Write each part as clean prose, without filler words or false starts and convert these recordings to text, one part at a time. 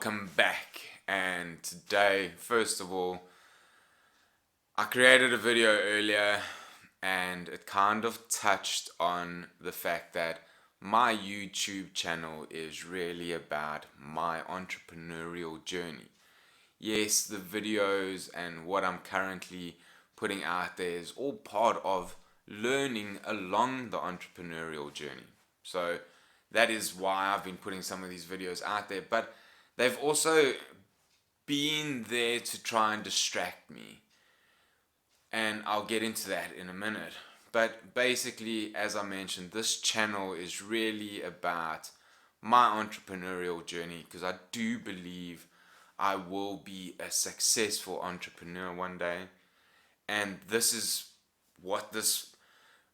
welcome back. And today, first of all, I created a video earlier and it kind of touched on the fact that my YouTube channel is really about my entrepreneurial journey. Yes, the videos and what I'm currently putting out there is all part of learning along the entrepreneurial journey. So that is why I've been putting some of these videos out there, but they've also been there to try and distract me. And I'll get into that in a minute. But basically, as I mentioned, this channel is really about my entrepreneurial journey because I do believe I will be a successful entrepreneur one day. And this is what this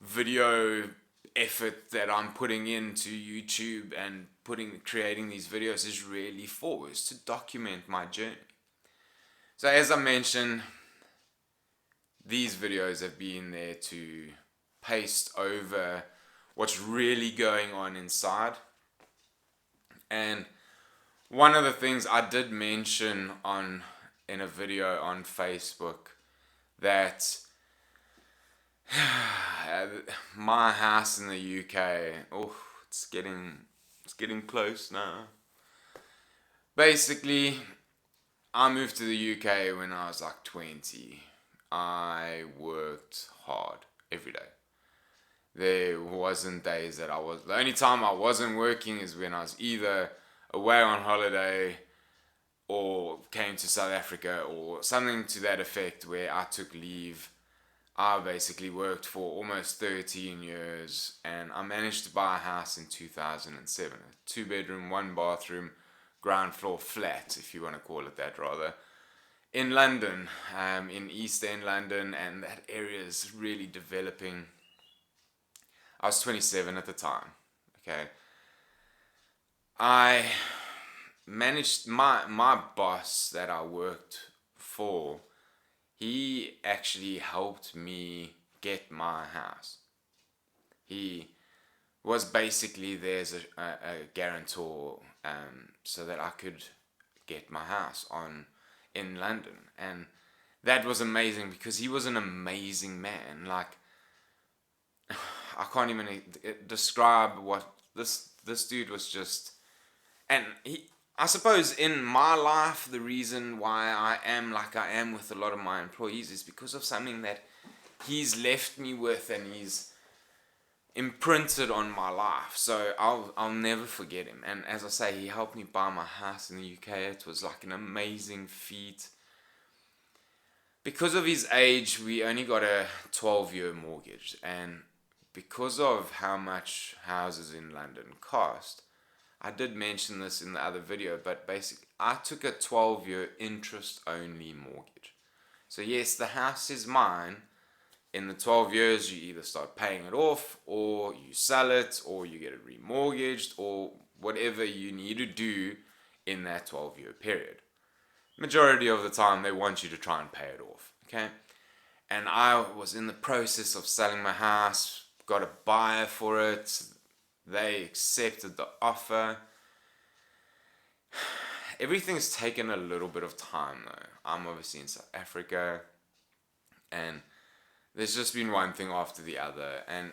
video effort that I'm putting into YouTube and creating these videos is really for, is to document my journey. So as I mentioned, these videos have been there to paste over what's really going on inside. And one of the things I did mention in a video on Facebook that my house in the UK, it's getting close now. Basically, I moved to the UK when I was like 20. I worked hard every day. There wasn't days that the only time I wasn't working is when I was either away on holiday or came to South Africa or something to that effect where I took leave. I basically worked for almost 13 years and I managed to buy a house in 2007. A 2-bedroom, 1-bathroom, ground floor flat, if you want to call it that rather, in London, in East End London, and that area is really developing. I was 27 at the time, okay. I managed, my boss that I worked for, he actually helped me get my house. He was basically there as a guarantor, so that I could get my house in London. And that was amazing because he was an amazing man. Like, I can't even describe what this dude was just. And I suppose in my life, the reason why I am like I am with a lot of my employees is because of something that he's left me with and he's imprinted on my life. So I'll never forget him. And as I say, he helped me buy my house in the UK. It was like an amazing feat. Because of his age, we only got a 12-year mortgage. And because of how much houses in London cost, I did mention this in the other video, but basically I took a 12-year interest-only mortgage. So yes, the house is mine. In the 12 years, you either start paying it off, or you sell it, or you get it remortgaged, or whatever you need to do in that 12-year period. Majority of the time, they want you to try and pay it off, okay? And I was in the process of selling my house, got a buyer for it. They accepted the offer. Everything's taken a little bit of time though. I'm obviously in South Africa and there's just been one thing after the other, and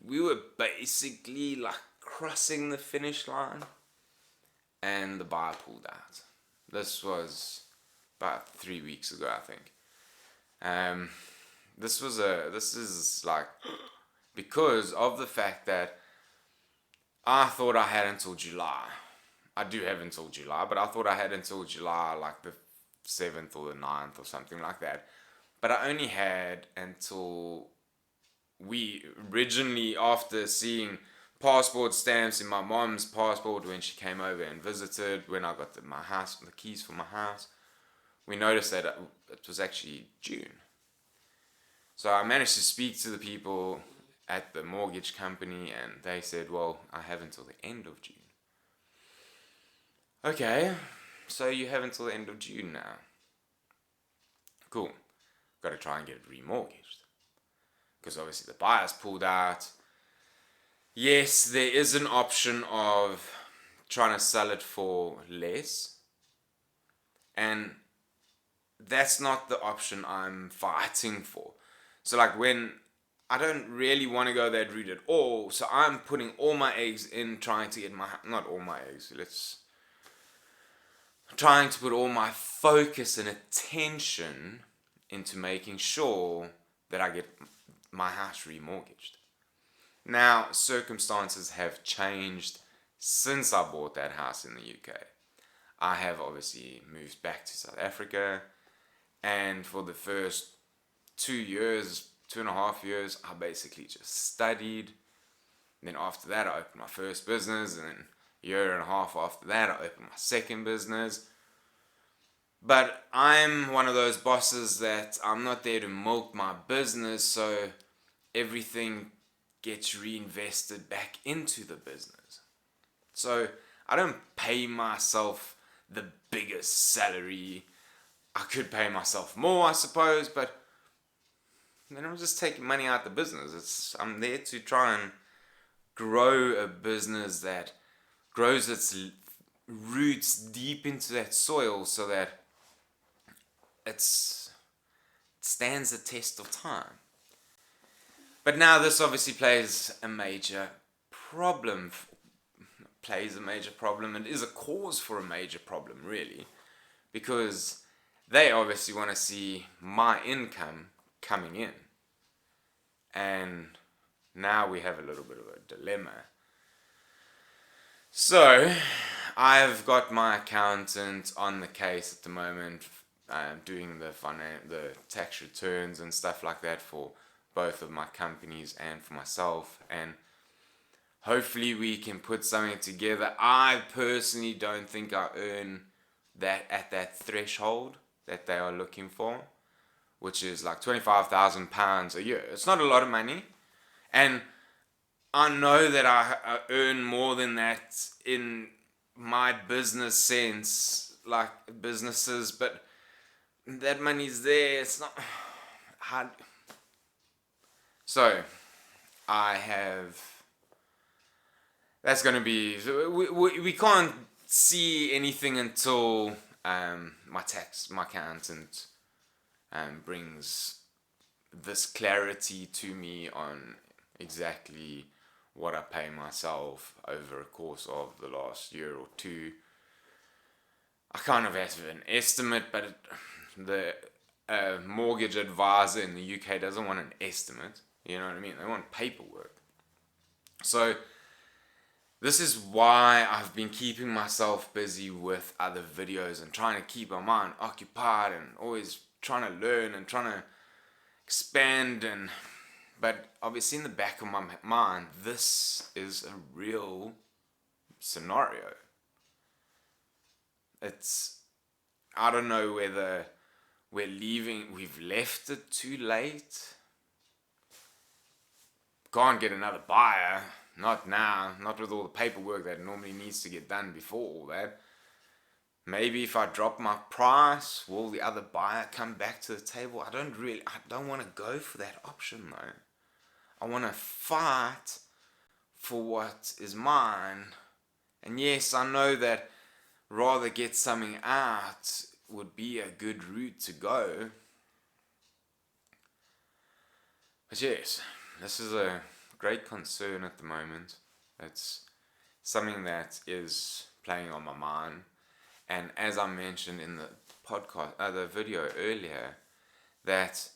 we were basically like crossing the finish line and the buyer pulled out. This was about 3 weeks ago, I think. This is like because of the fact that I thought I had until July. I do have until July, but I thought I had until July, like the 7th or the 9th or something like that. But I only had until we originally, after seeing passport stamps in my mom's passport when she came over and visited, when I got the keys for my house, we noticed that it was actually June. So I managed to speak to the people at the mortgage company and they said, well, I have until the end of June. Okay, so you have until the end of June now. Cool. Got to try and get it remortgaged. Because obviously the buyer's pulled out. Yes, there is an option of trying to sell it for less. And that's not the option I'm fighting for. So like when I don't really want to go that route at all, so I'm putting all my eggs in trying to get not all my eggs, trying to put all my focus and attention into making sure that I get my house remortgaged. Now, circumstances have changed since I bought that house in the UK. I have obviously moved back to South Africa, and for the first 2.5 years, I basically just studied. And then after that, I opened my first business, and then a year and a half after that, I opened my second business. But I'm one of those bosses that I'm not there to milk my business, so everything gets reinvested back into the business. So I don't pay myself the biggest salary. I could pay myself more, I suppose, but then I'm just taking money out of the business. I'm there to try and grow a business that grows its roots deep into that soil so that it stands the test of time. But now this obviously plays a major problem. It is a cause for a major problem, really, because they obviously want to see my income coming in. And now we have a little bit of a dilemma. So I've got my accountant on the case at the moment, doing the tax returns and stuff like that for both of my companies and for myself, and hopefully we can put something together. I personally don't think I earn that at that threshold that they are looking for, which is like £25,000 a year. It's not a lot of money, and I know that I earn more than that in my business sense, like businesses, but that money's there. It's not hard. So that's going to be, we can't see anything until my accountant brings this clarity to me on exactly what I pay myself over a course of the last year or two. I kind of have an estimate, but the mortgage advisor in the UK doesn't want an estimate. You know what I mean? They want paperwork. So this is why I've been keeping myself busy with other videos and trying to keep my mind occupied and always trying to learn and trying to expand. But obviously in the back of my mind, this is a real scenario. I don't know whether we've left it too late. Can't get another buyer, not now, not with all the paperwork that normally needs to get done before all that. Maybe if I drop my price, will the other buyer come back to the table? I don't want to go for that option though. I want to fight for what is mine. And yes, I know that rather get something out would be a good route to go. But yes, this is a great concern at the moment. It's something that is playing on my mind. And as I mentioned in the the video earlier, that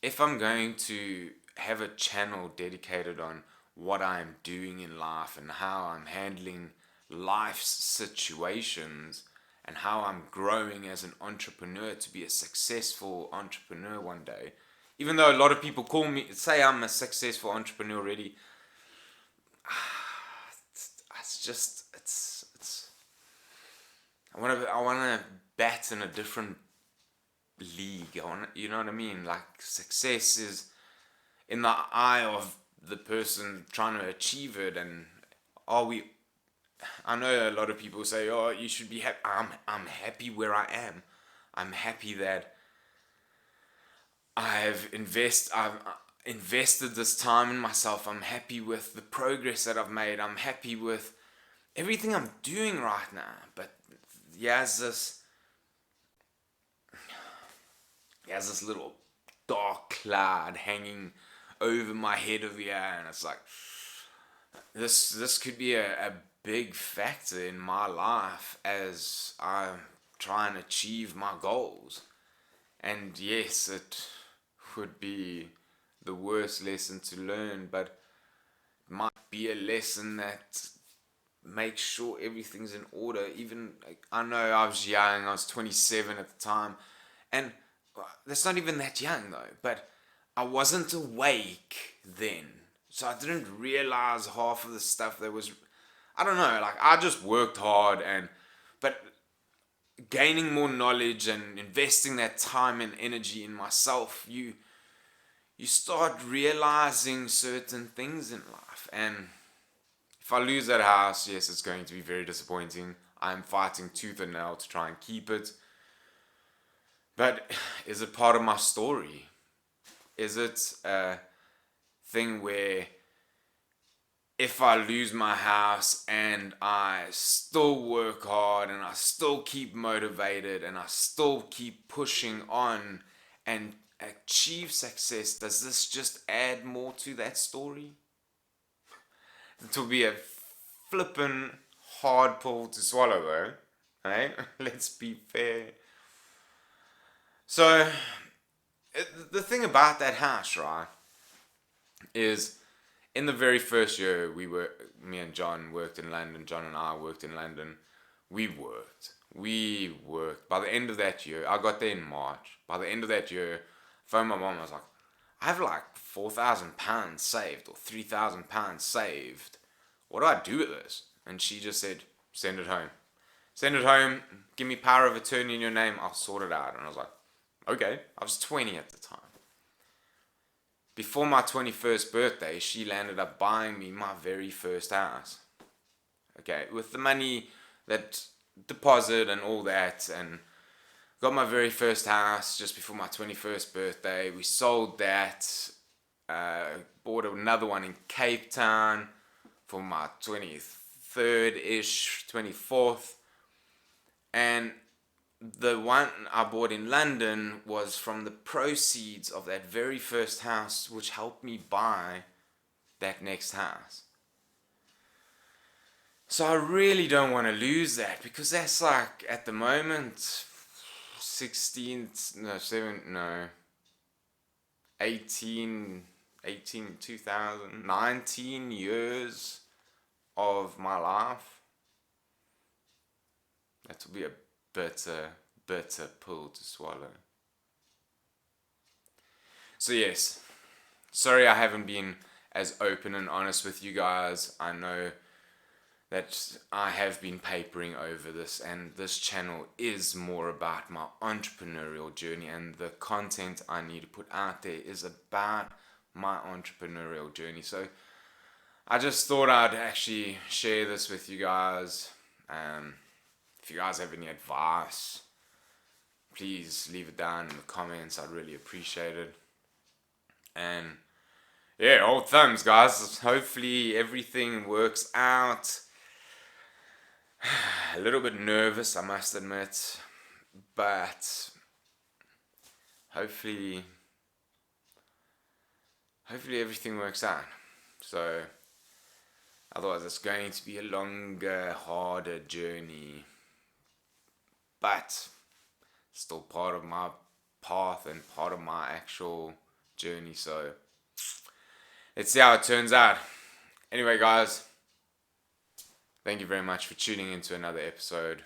if I'm going to have a channel dedicated on what I'm doing in life and how I'm handling life's situations and how I'm growing as an entrepreneur to be a successful entrepreneur one day, even though a lot of people say I'm a successful entrepreneur already, I want to bat in a different league. You know what I mean? Like, success is in the eye of the person trying to achieve it. And I know a lot of people say, oh, you should be happy. I'm happy where I am. I'm happy that I've invested this time in myself. I'm happy with the progress that I've made. I'm happy with everything I'm doing right now. But there's this he has this little dark cloud hanging over my head over here, and it's like this could be a big factor in my life as I try and achieve my goals. And yes, it would be the worst lesson to learn, but it might be a lesson that makes sure everything's in order. Even like, I know I was young, I was 27 at the time, and that's not even that young though, but I wasn't awake then. So I didn't realize half of the stuff that was, I don't know, like I just worked hard, but gaining more knowledge and investing that time and energy in myself, you start realizing certain things in life. And if I lose that house, yes, it's going to be very disappointing. I'm fighting tooth and nail to try and keep it. But is it part of my story? Is it a thing where if I lose my house and I still work hard and I still keep motivated and I still keep pushing on and achieve success, does this just add more to that story? It will be a flippin' hard pill to swallow though, right? Let's be fair. So, the thing about that house, right, is in the very first year me and John worked in London, John and I worked in London, we worked. By the end of that year, I got there in March. By the end of that year, I phoned my mom, I was like, I have like £4,000 saved or £3,000 saved. What do I do with this? And she just said, send it home. Send it home, give me power of attorney in your name, I'll sort it out. And I was like, okay. I was 20 at the time. Before my 21st birthday, she landed up buying me my very first house. Okay, with the money, that deposit and all that, and got my very first house just before my 21st birthday. We sold that, bought another one in Cape Town for my 23rd-ish, 24th. And the one I bought in London was from the proceeds of that very first house, which helped me buy that next house. So I really don't want to lose that, because that's like, at the moment, 19 years of my life. That will be a bitter pill to swallow. So yes, sorry I haven't been as open and honest with you guys. I know that I have been papering over this, and this channel is more about my entrepreneurial journey, and the content I need to put out there is about my entrepreneurial journey. So I just thought I'd actually share this with you guys. If you guys have any advice, please leave it down in the comments. I'd really appreciate it. And yeah, old thumbs, guys. Hopefully everything works out. A little bit nervous, I must admit, but hopefully everything works out. So otherwise it's going to be a longer, harder journey, but still part of my path and part of my actual journey. So let's see how it turns out. Anyway, guys, thank you very much for tuning into another episode.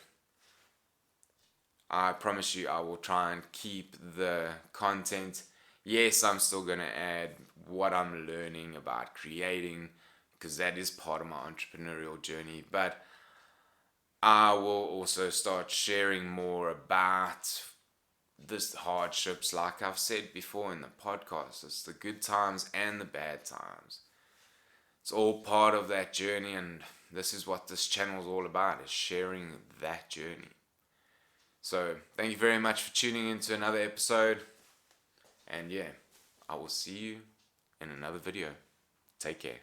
I promise you I will try and keep the content. Yes, I'm still going to add what I'm learning about creating, because that is part of my entrepreneurial journey. But I will also start sharing more about this hardships, like I've said before in the podcast. It's the good times and the bad times. It's all part of that journey, and this is what this channel is all about, is sharing that journey. So thank you very much for tuning into another episode, and yeah, I will see you in another video. Take care.